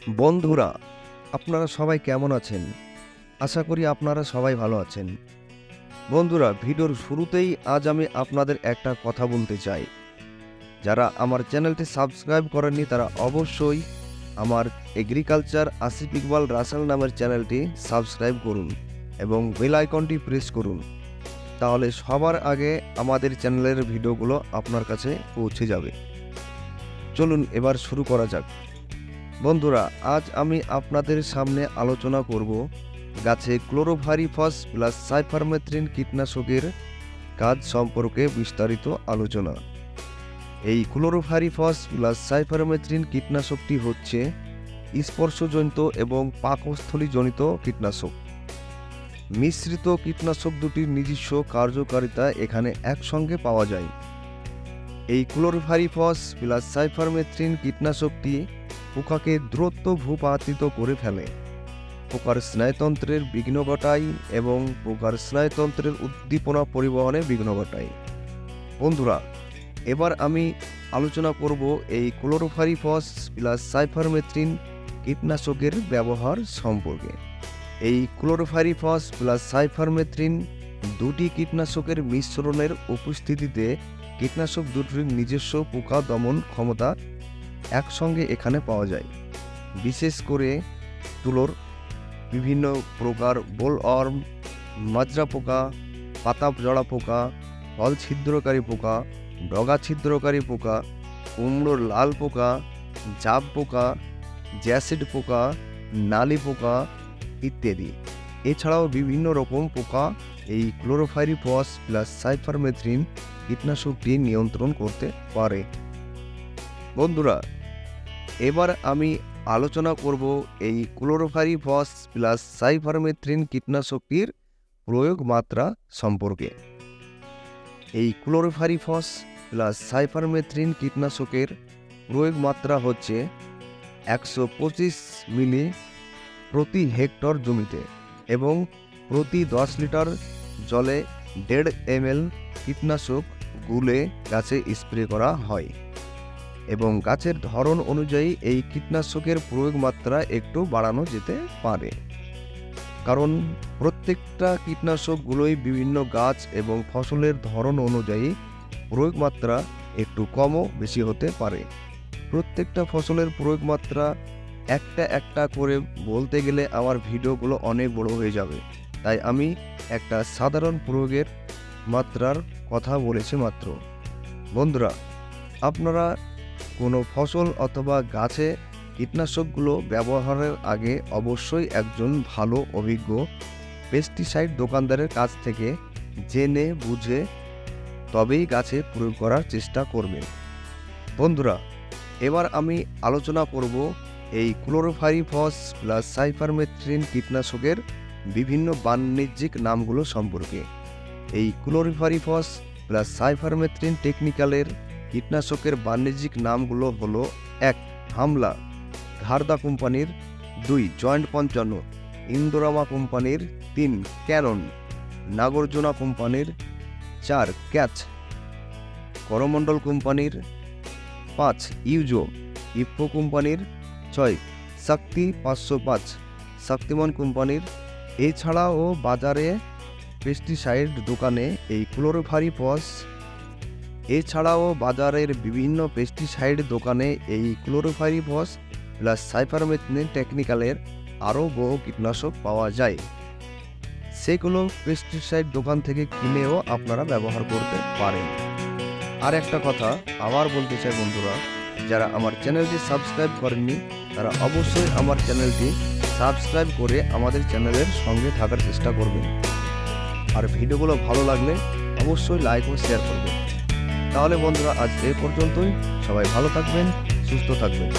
বন্ধুরা, আপনারা সবাই কেমন আছেন? আশা করি আপনারা সবাই ভালো আছেন। বন্ধুরা, ভিডিওর শুরুতেই আজ আমি আপনাদের একটা কথা বলতে চাই। যারা আমার চ্যানেলটি সাবস্ক্রাইব করেননি তারা অবশ্যই আমার এগ্রিকালচার আসিফ ইকবাল রাসেল নামের চ্যানেলটি সাবস্ক্রাইব করুন এবং বেল আইকনটি প্রেস করুন। তাহলে সবার আগে আমাদের চ্যানেলের ভিডিওগুলো আপনার কাছে পৌঁছে যাবে। চলুন এবার শুরু করা যাক। বন্ধুরা, আজ আমি আপনাদের সামনে আলোচনা করব গাছে ক্লোরোভাইরিফস প্লাস সাইপারমেথ্রিন কীটনাশকের কাজ সম্পর্কে বিস্তারিত আলোচনা। এই ক্লোরোভাইরিফস প্লাস সাইপারমেথ্রিন কীটনাশকটি হচ্ছে স্পর্শজনিত এবং পাকস্থলীজনিত কীটনাশক। মিশ্রিত কীটনাশক দুটির নিজস্ব কার্যকারিতা এখানে একসঙ্গে পাওয়া যায়। এই ক্লোরোভাইরিফস প্লাস সাইপারমেথ্রিন কীটনাশকটি পোকাকে দ্রুত ভূপাতিত করে ফেলে, পোকার স্নায়ুতন্ত্রের বিঘ্ন ঘটায় এবং পোকার স্নায়ুতন্ত্রের উদ্দীপনা পরিবহনে বিঘ্ন ঘটায়। বন্ধুরা, এবার আমি আলোচনা করব এই ক্লোরোভাইরিফস প্লাস সাইপারমেথ্রিন কীটনাশকের ব্যবহার সম্পর্কে। এই ক্লোরোভাইরিফস প্লাস সাইপারমেথ্রিন দুটি কীটনাশকের মিশ্রণের উপস্থিতিতে কীটনাশক দুটির নিজস্ব পোকা দমন ক্ষমতা একসঙ্গে এখানে পাওয়া যায়। বিশেষ করে তুলোর বিভিন্ন প্রকার বোলওয়ার্ম, মাজরা পোকা, পাতা জড়া পোকা, ফল ছিদ্রকারী পোকা, ডগা ছিদ্রকারী পোকা, কুমড়োর লাল পোকা, জাব পোকা, জ্যাসিড পোকা, নালি পোকা ইত্যাদি। এছাড়াও বিভিন্ন রকম পোকা এই ক্লোরোভাইরিফস প্লাস সাইপারমেথ্রিন কীটনাশকটি নিয়ন্ত্রণ করতে পারে। বন্ধুরা, এবার আমি আলোচনা করব এই ক্লোরোভাইরিফস প্লাস সাইপারমেথ্রিন কীটনাশকটির প্রয়োগ মাত্রা সম্পর্কে। এই ক্লোরোভাইরিফস প্লাস সাইপারমেথ্রিন কীটনাশকের প্রয়োগ মাত্রা হচ্ছে 125 মিলি প্রতি হেক্টর জমিতে এবং প্রতি 10 লিটার জলে 1.5 ml কীটনাশক গুলে গাছে স্প্রে করা হয় এবং গাছের ধরন অনুযায়ী এই কীটনাশকের প্রয়োগ মাত্রা একটু বাড়ানো যেতে পারে, কারণ প্রত্যেকটা কীটনাশকগুলোই বিভিন্ন গাছ এবং ফসলের ধরন অনুযায়ী প্রয়োগ মাত্রা একটু কমও বেশি হতে পারে। প্রত্যেকটা ফসলের প্রয়োগ মাত্রা একটা একটা করে বলতে গেলে আমার ভিডিওগুলো অনেক বড় হয়ে যাবে, তাই আমি একটা সাধারণ প্রয়োগের মাত্রার কথা বলেছি মাত্র। বন্ধুরা, আপনারা কোনো ফসল অথবা গাছে কীটনাশকগুলো ব্যবহারের আগে অবশ্যই একজন ভালো অভিজ্ঞ পেস্টিসাইড দোকানদারের কাছ থেকে জেনে বুঝে তবেই গাছে প্রয়োগ করার চেষ্টা করবেন। বন্ধুরা, এবার আমি আলোচনা করব এই ক্লোরোভাইরিফস প্লাস সাইপারমেথ্রিন কীটনাশকের বিভিন্ন বাণিজ্যিক নামগুলো সম্পর্কে। এই ক্লোরোভাইরিফস প্লাস সাইপারমেথ্রিন টেকনিক্যালের কীটনাশকের বাণিজ্যিক নামগুলো হলো: 1. হামলা ঘারদা কোম্পানির, 2. জয়েন্ট 55, ইন্দোরামা কোম্পানির, 3. ক্যানন নাগার্জুনা কোম্পানির, 4. ক্যাচ করমণ্ডল কোম্পানির, 5. ইউজো ইফকো কোম্পানির, 6. শক্তি 505 শক্তিমান কোম্পানির। এছাড়াও বাজারে পেস্টিসাইড দোকানে এই ক্লোরোভাইরিফস এছাড়াও বাজারের বিভিন্ন পেস্টিসাইড দোকানে এই ক্লোরোভাইরিফস প্লাস সাইপারমেথ্রিন টেকনিক্যালের আরও বহু কীটনাশক পাওয়া যায়। সেগুলো পেস্টিসাইড দোকান থেকে কিনেও আপনারা ব্যবহার করতে পারেন। আর একটা কথা আবার বলতে চাই বন্ধুরা, যারা আমার চ্যানেলটি সাবস্ক্রাইব করেননি তারা অবশ্যই আমার চ্যানেলটি সাবস্ক্রাইব করে আমাদের চ্যানেলের সঙ্গে থাকার চেষ্টা করবেন। আর ভিডিওগুলো ভালো লাগলে অবশ্যই লাইক ও শেয়ার করবেন। তাহলে বন্ধুরা, আজ এ পর্যন্তই। সবাই ভালো থাকবেন, সুস্থ থাকবেন।